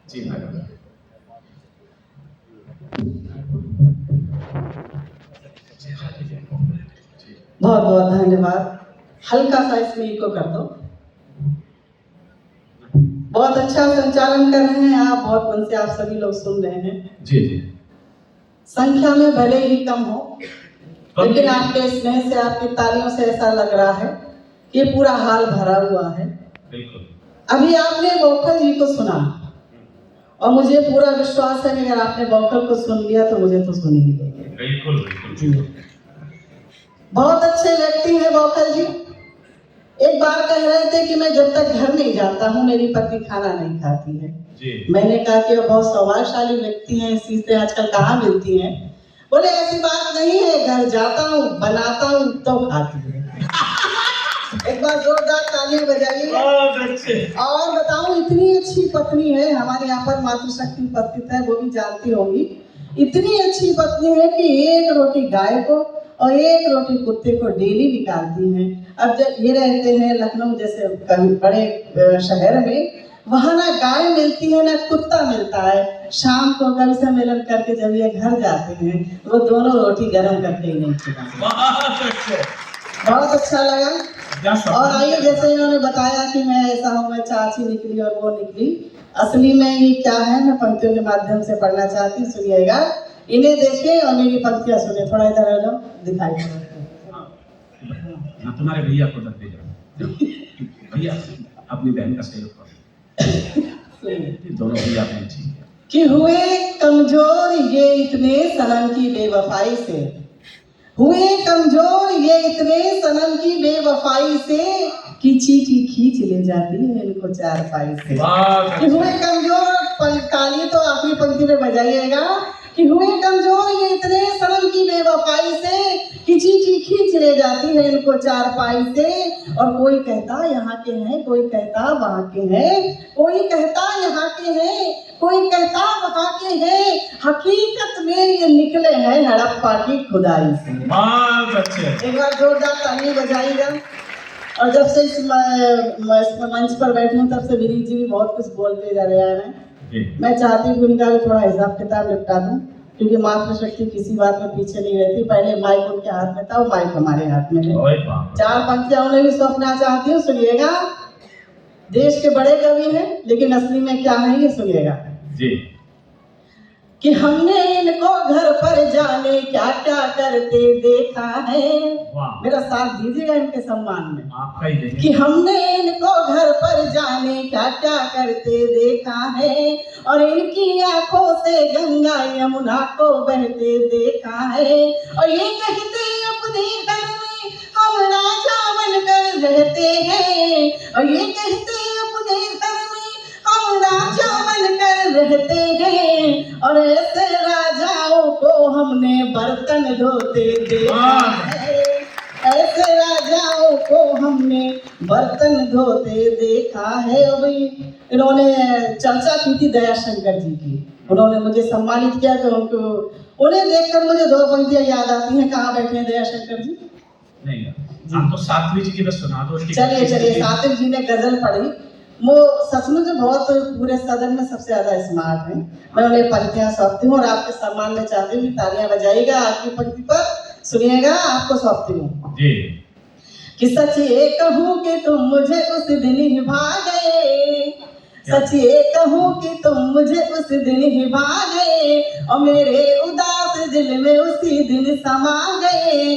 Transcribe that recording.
जी madam. बहुत बहुत धन्यवाद। हल्का सा इसमें इको कर दो। बहुत अच्छा संचालन कर रहे हैं आप, बहुत मन से आप सभी लोग सुन रहे हैं। जी जी। संख्या में भले ही कम हो, लेकिन आपके स्नेह से, आपकी तालियों से ऐसा लग रहा है कि ये पूरा हाल भरा हुआ है। बिल्कुल। अभी आपने वोकल जी को सुना और मुझे पूरा विश्वास है कि अगर आपने वोकल को सुन लिया तो मुझे तो सुन ही लेंगे। बिल्कुल बिल्कुल। बहुत अच्छे व्यक्ति हैं वोकल जी। एक बार कह रहे थे कि मैं जब तक घर नहीं जाता हूँ मेरी पत्नी खाना नहीं खाती है जी। मैंने कहा कि वो बहुत सौभाग्यशाली व्यक्ति हैं, इस चीज से आजकल कहाँ मिलती हैं। बोले ऐसी बात नहीं है, घर जाता हूँ बनाता हूँ तो खाती है। एक बार जोरदार तालियां बजाइए। बहुत अच्छे। और बताऊं, इतनी अच्छी पत्नी है, हमारे यहाँ पर मातृशक्ति उपस्थित है, वो भी जानती होंगी। इतनी अच्छी पत्नी है कि एक रोटी गाय को और एक रोटी कुत्ते को डेली निकालती हैं। अब जब ये रहते हैं लखनऊ जैसे बड़े शहर में, वहाँ ना गाय मिलती है ना कुत्ता मिलता है। शाम को कवि सम्मेलन करके जब ये घर जाते हैं वो दोनों रोटी गर्म करके ही नहीं खिलाते। बहुत अच्छा लगा। और आइए, जैसे इन्होंने बताया कि मैं ऐसा हूँ, मैं चाची निकली और वो निकली, असली में ये क्या है मैं पंक्तियों के माध्यम से पढ़ना चाहती हूँ, सुनिएगा। इन्हें देखिए और मेरी पंक्तियाँ सुने। थोड़ा इधर आ जाओ, दिखाई ना तुम्हारे भैया को दे जाओ। भैया अपनी बहन का सहयोग करो। दोनों भैया बहन ठीक है। कि हुए कमजोर ये इतने सनम की बेवफाई से, हुए कमजोर ये इतने सनम की बेवफाई से कि चीटी खींच ले जाती है इनको चारपाई से। कि हुए कमजोर, ताली तो आखिरी पंक्ति में बजाइएगा। कि हुए कमजोर ये इतने सनम की बेवफाई से कि चीटी खींच ले जाती है इनको चारपाई से। और कोई कहता यहाँ के हैं, कोई कहता वहाँ के हैं, कोई कहता यहाँ के हैं, कोई कहता वहाँ के हैं, हकीकत में ये निकले हैं हड़प्पा की खुदाई से। बहुत अच्छे। एक बार जोरदार ताली बजाइएगा। और जब से इस मंच पर बैठी हूँ तब से विनीत जी भी बहुत कुछ बोलते जा रहे हैं। मैं चाहती हूँ उनका भी थोड़ा हिसाब किताब निपटा दूँ, क्योंकि मातृशक्ति किसी बात में पीछे नहीं रहती। पहले माइक उनके हाथ में था, वो माइक हमारे हाथ में है। चार पंक्तियां उन्हें भी सौंपना चाहती हूँ, सुनिएगा। देश के बड़े कवि हैं, लेकिन असली में क्या है ये सुनिएगा जी। कि हमने इनको घर पर जाने क्या क्या करते देखा है। मेरा साथ दीजिएगा इनके सम्मान में। आपका ही कि हमने इनको घर पर जाने क्या क्या करते देखा है, और इनकी आंखों से गंगा यमुना को बहते देखा है। और ये कहते अपने घर में हम राजा बनकर रहते हैं, और ये कहते अपने घर में हम राजा बनकर रहते हैं। और ऐसे राजाओं को हमने बर्तन धोते देखा है, ऐसे राजाओं को हमने बर्तन धोते देखा है। अभी इन्होंने चर्चा की थी दयाशंकर जी की, उन्होंने मुझे सम्मानित किया कि उन्हें देखकर मुझे दो पंक्तियां याद आती हैं। कहाँ बैठे हैं दयाशंकर जी? नहीं, आप तो सात्विक जी की बस सुना दो। चलिए चलिए, सात्विक जी ने गजल पढ़ी। वो सचमुच बहुत पूरे सदन में सबसे ज्यादा स्मार्ट है। मैं उन्हें पंक्तियां सौंपती हूँ और आपके सम्मान में चाहती हूँ तालियां बजाइएगा। आपकी पंक्ति पर सुनिएगा, आपको सौंपती हूँ जी। कि सच ये कहूँ कि तुम मुझे उस दिन ही भा गए, सच ये कहूँ कि तुम मुझे उस दिन ही भा गए, और मेरे उदास दिल में उसी दिन समा गए।